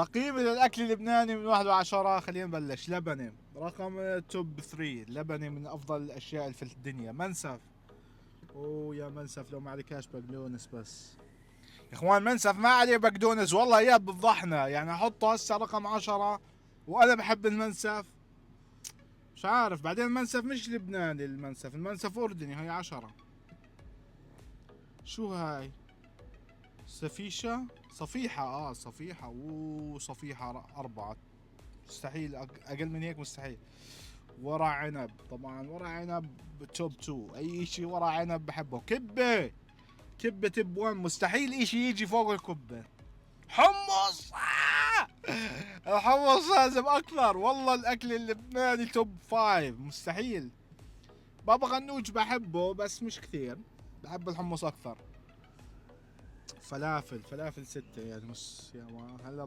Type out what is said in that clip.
تقييمي للاكل اللبناني من 1 ل10. خلينا نبلش. لبنة رقم توب 3. لبنة من افضل الاشياء اللي في الدنيا. منسف، اوه يا منسف لو ما عليكاش بقدونس بس. يا اخوان منسف ما عليه بقدونس والله يا بفضحنا، يعني احطه هسه رقم 10 وانا بحب المنسف. مش عارف. بعدين المنسف مش لبناني، المنسف اردني. هاي 10. شو هاي؟ سفيشة، صفيحة. صفيحة. اوه صفيحة 4. مستحيل اقل من هيك مستحيل. ورق عنب، طبعا ورق عنب توب 2. اي اشي ورق عنب بحبه. كبة، كبة تب 1. مستحيل اشي يجي فوق الكبة. حمص الحمص لازم اكثر والله. الاكل اللبناني توب 5 مستحيل. بابا غنوج بحبه بس مش كثير، بحب الحمص اكثر. فلافل 6 يعني مش يا ما هلا